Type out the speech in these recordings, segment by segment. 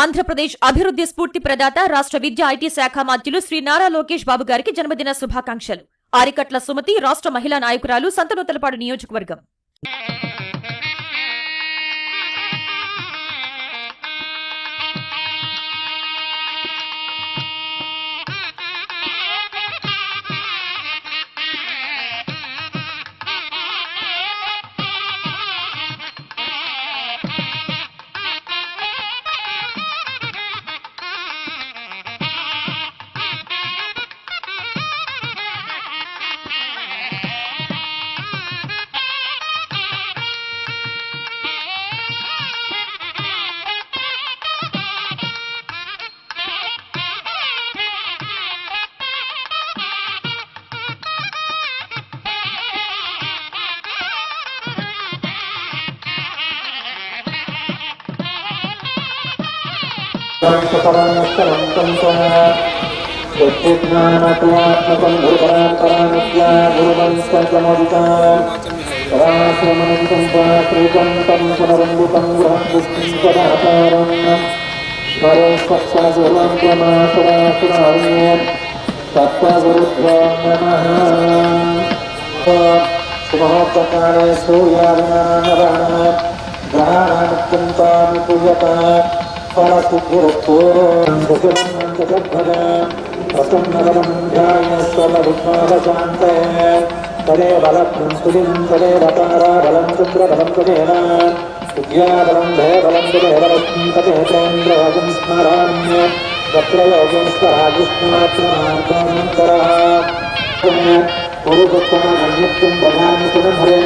ఆంధ్రప్రదేశ్ అభివృద్ధి స్ఫూర్తి ప్రదాత రాష్ట్ర విద్యా ఐటీ శాఖ మంత్రులు శ్రీ నారా లోకేష్ బాబు గారికి జన్మదిన శుభాకాంక్షలు. ఆరికట్ల సుమతి రాష్ట్ర మహిళా నాయకురాలు, సంతనూతలపాడు నియోజకవర్గం. तदे बलं तदे रतारा बलं चंद्र बलं तदेना विद्या बलं भय बलं तदेवरस्मि तदेन्द्रवजं स्मराम्य तत्र योगं स्वराजुष्णात्मनान्तरः गुरुदत्तमन्यत्वं दधामि सुमधरे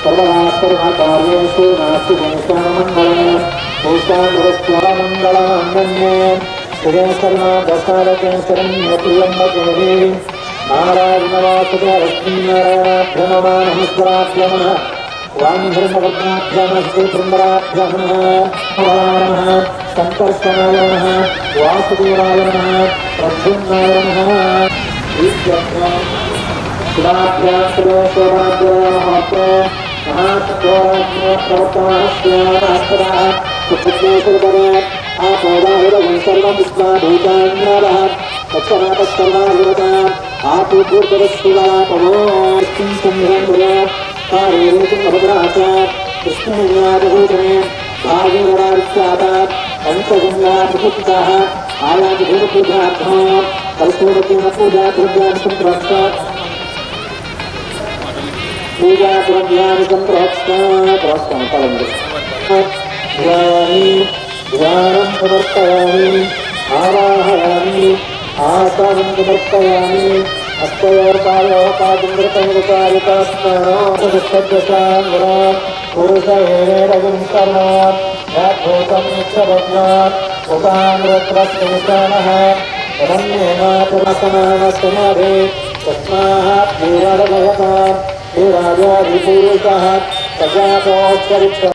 सर्वकार्येषु नास्ति देशामङ्गलम् देशामङ्गलमन्ये श्रिये सर्वादशारके शरण्यप्रियम्बके नारायणवासुदेव लक्ष्मीनारायणाभ्यनमानमस्वराभ्यमः वाणीधर्मवर्णाभ्यमस्ति बृन्दराभ्यमः शङ्कर्षणाय नमः वासुदेवाय नमः प्रद्युम्नाय नमः पूजा द्रव्यानि ध्यानं समर्पयामि आवाहयामि आसनं समर्पयामि अष्टयोपायोपादिन्द्रतमुदारितास्मरणोदशब्दशाङ्गुरा पुरुषहेरगं कर्मात् यद्भूतं नित्यभग्नात् उपामृत्रस्मिशानः रम्येनापुरसमानसमाधे तस्मात् वीरभयतात् हे राजाधिपुरुषः प्रजातोच्चरित्र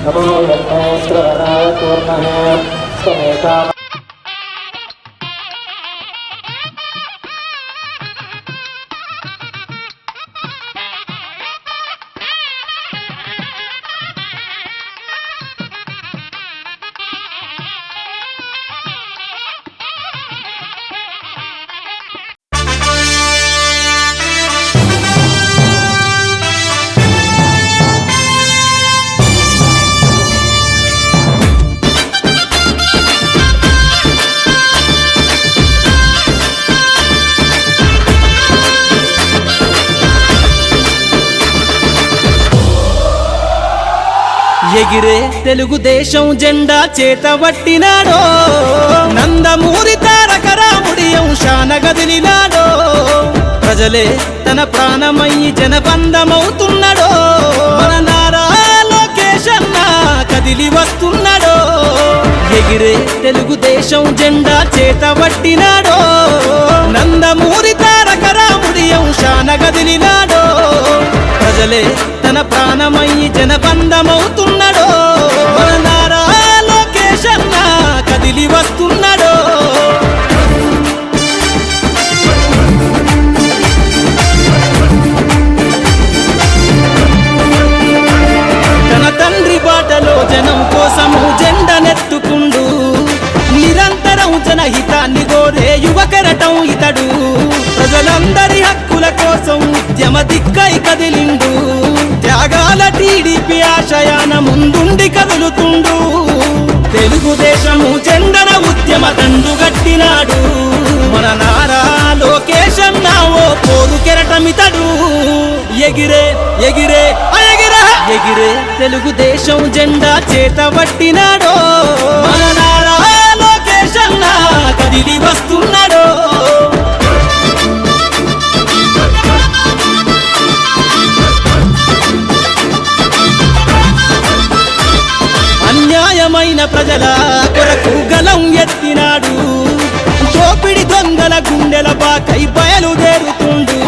नमो यज्ञेश्वराय पूर्णहे स्वमेका ఎగిరే తెలుగుదేశం జెండా చేతబట్టినాడో నందమూరి తారక రాముడి అంశాన గదిలినాడో ప్రజలే తన ప్రాణమయ్యి జనబంధమవుతున్నాడో మన నారా లోకేష్ అన్న కదిలి వస్తున్నాడో ఎగిరే తెలుగుదేశం జెండా చేతబట్టినాడో నందమూరి తారక రాముడి అంశాన గదిలినాడో ప్రజలే తన ప్రాణమయ్యి జనబంధమవుతున్నాడో మన నారా లోకేష్ అన్న కదిలి వస్తున్నాడో తన తండ్రి బాటలో జనం కోసము జెండనెత్తుకుండు నిరంతరం జనహితాన్ని కోరే యువకరటం ఇతడు ప్రజలందరి హక్కుల కోసం ఉద్యమ దిక్కై కదిలిండు త్యాగాల టీడీపీ ఆశయాన ముందుండి కదులుతుండు తెలుగుదేశము జెండన ఉద్యమ దండు గట్టినాడు మన నారా లోకేష్ అన్న ఓ పోరు కెరటమితడు ఎగిరే ఎగిరే ఎగిరే ఎగిరే తెలుగుదేశం జెండా చేతబట్టినాడో మన నారా లోకేష్ అన్న కదిలి వస్తున్నాడో అన్యాయమైన ప్రజల కొరకు గలం ఎత్తినాడు దోపిడి దొంగల గుండెల బాకై బయలుదేరుతుండు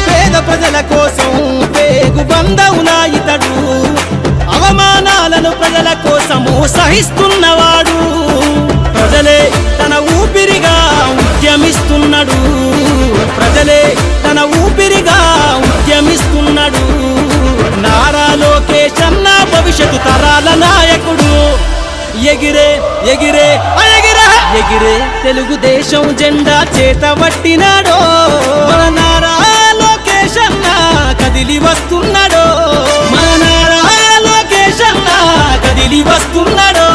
పేద ప్రజల కోసం పేగు బంధవునా ఇతడు అవమానాలను ప్రజల కోసము సహిస్తున్నవాడు ప్రజలే తన ఊపిరిగా ఉద్యమిస్తున్నాడు ప్రజలే తన ఊపిరిగా ఉద్యమిస్తున్నాడు నారా లోకేష్ అన్న భవిష్యత్తు తరాల నాయకుడు ఎగిరే ఎగిరే ఎగిరే ఎగిరే తెలుగుదేశం జెండా చేతబట్టినాడో మన నారా లోకేష్ అన్న కదిలి వస్తున్నాడో మన నారా లోకేష్ అన్న కదిలి వస్తున్నాడో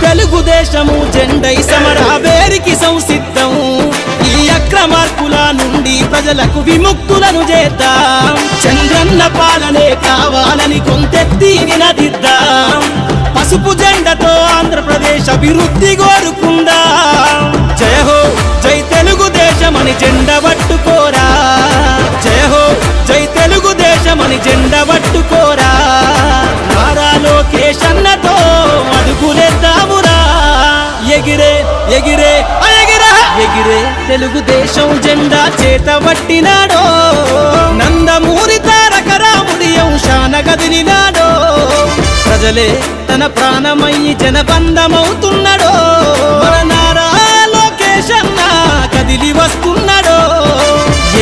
తెలుగుదేశము జెండై సమరావేరికి సంసిద్ధం ఈ అక్రమార్కుల నుండి ప్రజలకు విముక్తులను చేద్దాం చంద్రన్న పాలనే కావాలని కొంతెత్తి నినదిద్దాం పసుపు జెండతో ఆంధ్రప్రదేశ్ అభివృద్ధి కోరుకుందాం జయ హో జై తెలుగుదేశమని జెండ పట్టుకోరా జయ హో జై తెలుగుదేశమని జెండ పట్టుకోరా నారా లోకేష్ అన్నతో అడుగులేద్దామురా ఎగిరే ఎగిరే ఎగిరే ఎగిరే తెలుగుదేశం జెండా చేతబట్టినాడో నందమూరి తారక రాముడి అంశాన గదిలినాడో ప్రజలే తన ప్రాణమయ్యి జనబంధమవుతున్నాడో మన నారా లోకేష్ అన్న కదిలి వస్తున్నాడో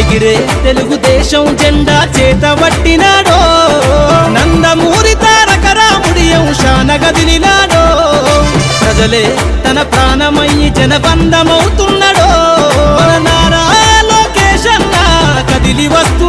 ఎగిరే తెలుగుదేశం జెండా చేతబట్టినాడో నందమూరి తారక రాముడి అంశాన గదిలినాడో ప్రజలే తన ప్రాణమయ్యి జనబంధమవుతున్నాడో మన నారా లోకేష్ అన్న కదిలి వస్తున్నాడో